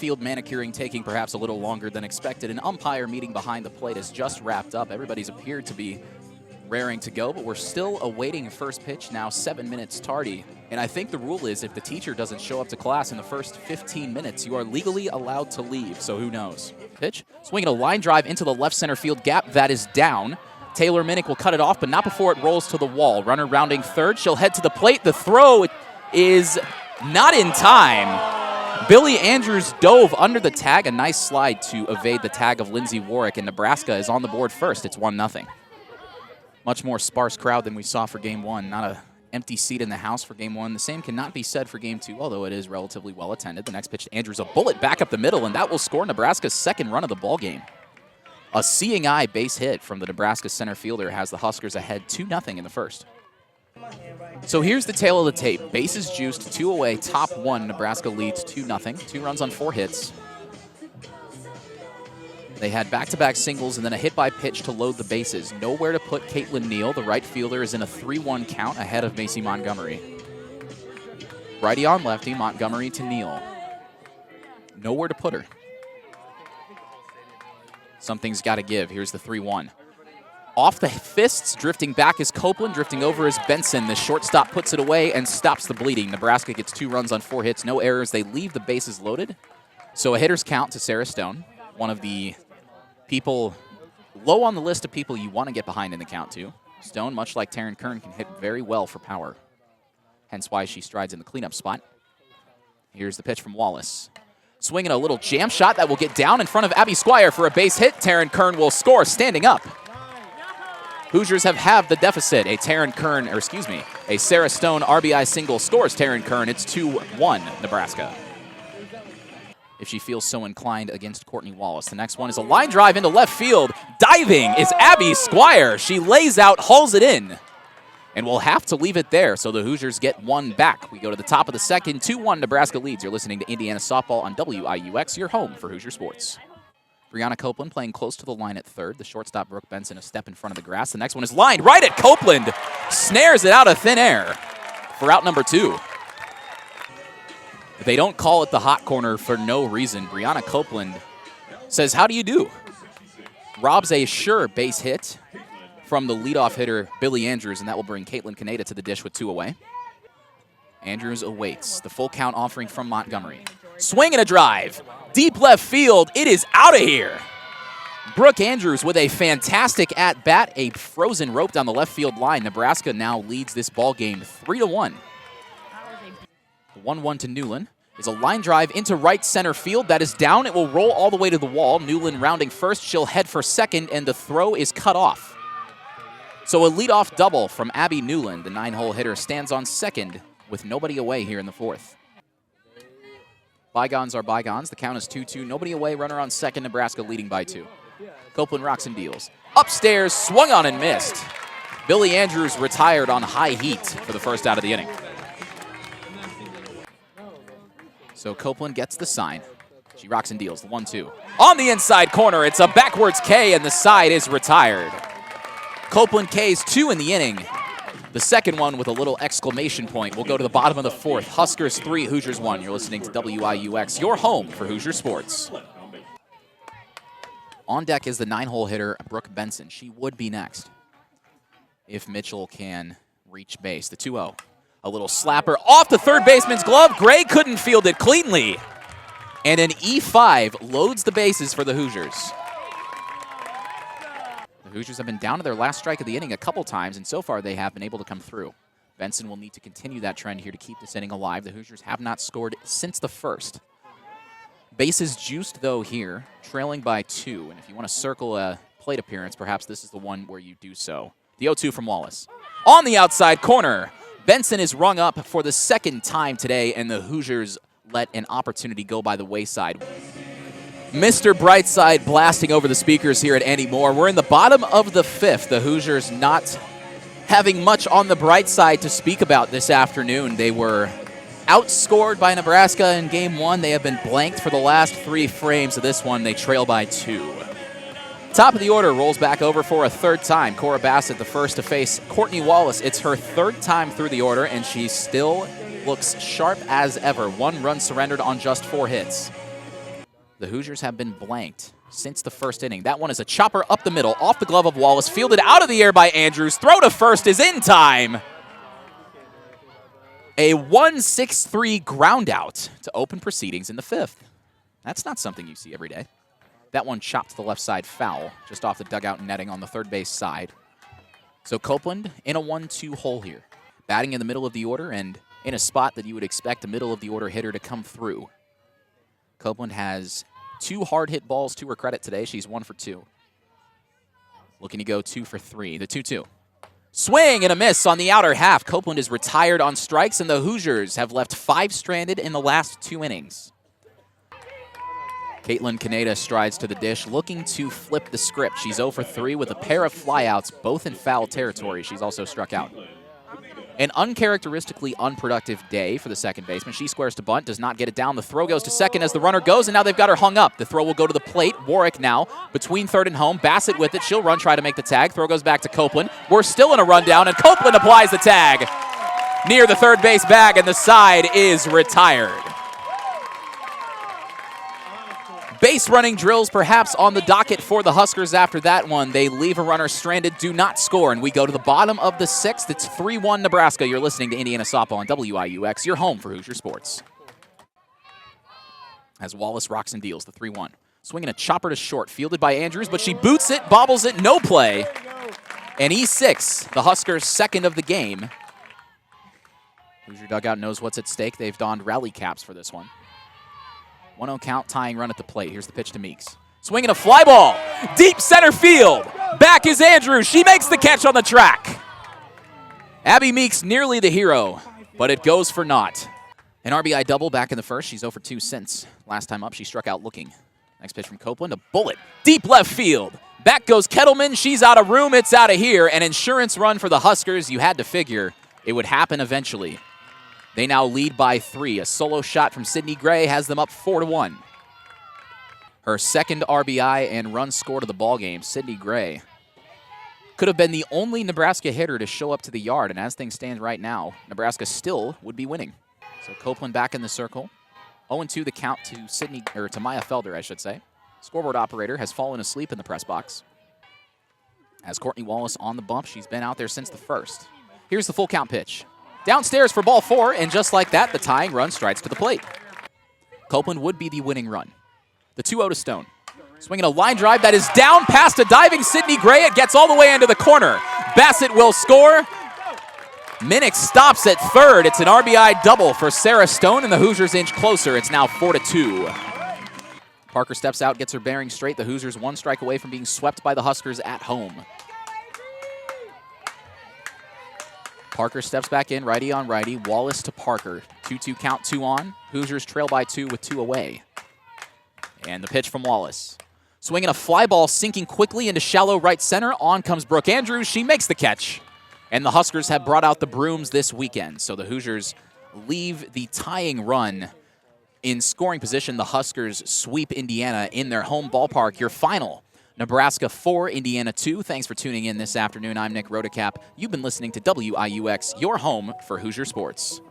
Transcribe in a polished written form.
field manicuring taking perhaps a little longer than expected. An umpire meeting behind the plate has just wrapped up. Everybody's appeared to be raring to go, but we're still awaiting first pitch now, 7 minutes tardy. And I think the rule is if the teacher doesn't show up to class in the first 15 minutes, you are legally allowed to leave, so who knows. Pitch, swinging a line drive into the left center field gap. That is down. Taylor Minnick will cut it off, but not before it rolls to the wall. Runner rounding third. She'll head to the plate. The throw is not in time. Billy Andrews dove under the tag. A nice slide to evade the tag of Lindsey Warwick, and Nebraska is on the board first. It's 1-0. Much more sparse crowd than we saw for Game 1. Not an empty seat in the house for Game 1. The same cannot be said for Game 2, although it is relatively well attended. The next pitch to Andrews, a bullet back up the middle, and that will score Nebraska's second run of the ball game. A seeing eye base hit from the Nebraska center fielder has the Huskers ahead 2-0 in the first. So here's the tail of the tape. Bases juiced, 2 away, top 1. Nebraska leads 2-0. 2 runs on 4 hits. They had back-to-back singles and then a hit by pitch to load the bases. Nowhere to put Caitlin Neal. The right fielder is in a 3-1 count ahead of Macy Montgomery. Righty on lefty, Montgomery to Neal. Nowhere to put her. Something's got to give. Here's the 3-1. Off the fists, drifting back is Copeland, drifting over is Benson. The shortstop puts it away and stops the bleeding. Nebraska gets 2 runs on 4 hits, no errors. They leave the bases loaded. So a hitter's count to Sarah Stone, one of the people low on the list of people you want to get behind in the count to. Stone, much like Taryn Kern, can hit very well for power. Hence why she strides in the cleanup spot. Here's the pitch from Wallace. Swinging a little jam shot that will get down in front of Abby Squire for a base hit. Taryn Kern will score standing up. Hoosiers have halved the deficit. A Sarah Stone RBI single scores Taryn Kern. It's 2-1 Nebraska, if she feels so inclined, against Courtney Wallace. The next one is a line drive into left field. Diving is Abby Squire. She lays out, hauls it in, and we'll have to leave it there, so the Hoosiers get 1 back. We go to the top of the second, 2-1 Nebraska leads. You're listening to Indiana Softball on WIUX, your home for Hoosier Sports. Brianna Copeland playing close to the line at third. The shortstop, Brooke Benson, a step in front of the grass. The next one is lined right at Copeland. Snares it out of thin air for out number 2. They don't call it the hot corner for no reason. Brianna Copeland says, how do you do? Robs a sure base hit from the leadoff hitter, Billy Andrews, and that will bring Caitlin Kaneda to the dish with 2 away. Andrews awaits the full count offering from Montgomery. Swing and a drive. Deep left field. It is out of here. Brooke Andrews with a fantastic at-bat, a frozen rope down the left field line. Nebraska now leads this ball game 3-1. The 1-1 to Newland is a line drive into right center field. That is down. It will roll all the way to the wall. Newland rounding first. She'll head for second, and the throw is cut off. So a leadoff double from Abby Newland. The 9-hole hitter stands on second with nobody away here in the fourth. Bygones are bygones. The count is 2-2. Nobody away. Runner on second. Nebraska leading by 2. Copeland rocks and deals. Upstairs, swung on and missed. Billy Andrews retired on high heat for the first out of the inning. So Copeland gets the sign. She rocks and deals, the 1-2. On the inside corner, it's a backwards K, and the side is retired. Copeland K's 2 in the inning. The second one with a little exclamation point. We'll go to the bottom of the fourth. Huskers 3, Hoosiers 1. You're listening to WIUX, your home for Hoosier Sports. On deck is the 9-hole hitter, Brooke Benson. She would be next if Mitchell can reach base. The 2-0. A little slapper off the third baseman's glove. Gray couldn't field it cleanly. And an E5 loads the bases for the Hoosiers. The Hoosiers have been down to their last strike of the inning a couple times, and so far they have been able to come through. Benson will need to continue that trend here to keep this inning alive. The Hoosiers have not scored since the first. Bases juiced, though, here, trailing by 2. And if you want to circle a plate appearance, perhaps this is the one where you do so. The 0-2 from Wallace. On the outside corner, Benson is rung up for the second time today, and the Hoosiers let an opportunity go by the wayside. Mr. Brightside blasting over the speakers here at Andy Mohr. We're in the bottom of the fifth. The Hoosiers not having much on the bright side to speak about this afternoon. They were outscored by Nebraska in Game 1. They have been blanked for the last 3 frames of this one. They trail by 2. Top of the order rolls back over for a third time. Cora Bassett, the first to face Courtney Wallace. It's her third time through the order, and she still looks sharp as ever. 1 run surrendered on just 4 hits. The Hoosiers have been blanked since the first inning. That one is a chopper up the middle, off the glove of Wallace, fielded out of the air by Andrews. Throw to first is in time. A 1-6-3 ground out to open proceedings in the fifth. That's not something you see every day. That one chopped to the left side foul, just off the dugout netting on the third base side. So Copeland in a 1-2 hole here. Batting in the middle of the order and in a spot that you would expect a middle of the order hitter to come through. Copeland has 2 hard hit balls to her credit today. She's 1 for 2. Looking to go 2 for 3. The 2-2. Swing and a miss on the outer half. Copeland is retired on strikes, and the Hoosiers have left 5 stranded in the last 2 innings. Caitlin Kaneda strides to the dish, looking to flip the script. She's 0 for 3 with a pair of flyouts, both in foul territory. She's also struck out. An uncharacteristically unproductive day for the second baseman. She squares to bunt, does not get it down. The throw goes to second as the runner goes, and now they've got her hung up. The throw will go to the plate. Warwick now between third and home. Bassett with it. She'll run, try to make the tag. Throw goes back to Copeland. We're still in a rundown, and Copeland applies the tag near the third base bag, and the side is retired. Base running drills perhaps on the docket for the Huskers after that one. They leave a runner stranded, do not score, and we go to the bottom of the 6th. It's 3-1 Nebraska. You're listening to Indiana Softball on WIUX, your home for Hoosier Sports. As Wallace rocks and deals the 3-1. Swinging a chopper to short, fielded by Andrews, but she boots it, bobbles it, no play. And E6, the Huskers' second of the game. Hoosier dugout knows what's at stake. They've donned rally caps for this one. 1-0 count, tying run at the plate. Here's the pitch to Meeks. Swinging a fly ball. Deep center field. Back is Andrews. She makes the catch on the track. Abby Meeks nearly the hero, but it goes for naught. An RBI double back in the first. She's 0 for 2 since. Last time up, she struck out looking. Next pitch from Copeland, a bullet. Deep left field. Back goes Kettleman. She's out of room. It's out of here. An insurance run for the Huskers. You had to figure it would happen eventually. They now lead by 3. A solo shot from Sydney Gray has them up 4-1. Her second RBI and run scored of the ballgame. Sydney Gray could have been the only Nebraska hitter to show up to the yard, and as things stand right now, Nebraska still would be winning. So Copeland back in the circle. 0-2 the count to Maya Felder, I should say. Scoreboard operator has fallen asleep in the press box. As Courtney Wallace on the bump, she's been out there since the first. Here's the full count pitch. Downstairs for ball 4, and just like that, the tying run strides to the plate. Copeland would be the winning run. The 2-0 to Stone. Swinging a line drive that is down past a diving Sydney Gray. It gets all the way into the corner. Bassett will score. Minnick stops at third. It's an RBI double for Sarah Stone, and the Hoosiers inch closer. It's now 4-2. Parker steps out, gets her bearings straight. The Hoosiers 1 strike away from being swept by the Huskers at home. Parker steps back in, righty on righty. Wallace to Parker. 2-2 count, 2 on. Hoosiers trail by 2 with 2 away. And the pitch from Wallace. Swinging a fly ball, sinking quickly into shallow right center. On comes Brooke Andrews. She makes the catch. And the Huskers have brought out the brooms this weekend. So the Hoosiers leave the tying run in scoring position. The Huskers sweep Indiana in their home ballpark. Your final, Nebraska 4, Indiana 2. Thanks for tuning in this afternoon. I'm Nick Rodecap. You've been listening to WIUX, your home for Hoosier Sports.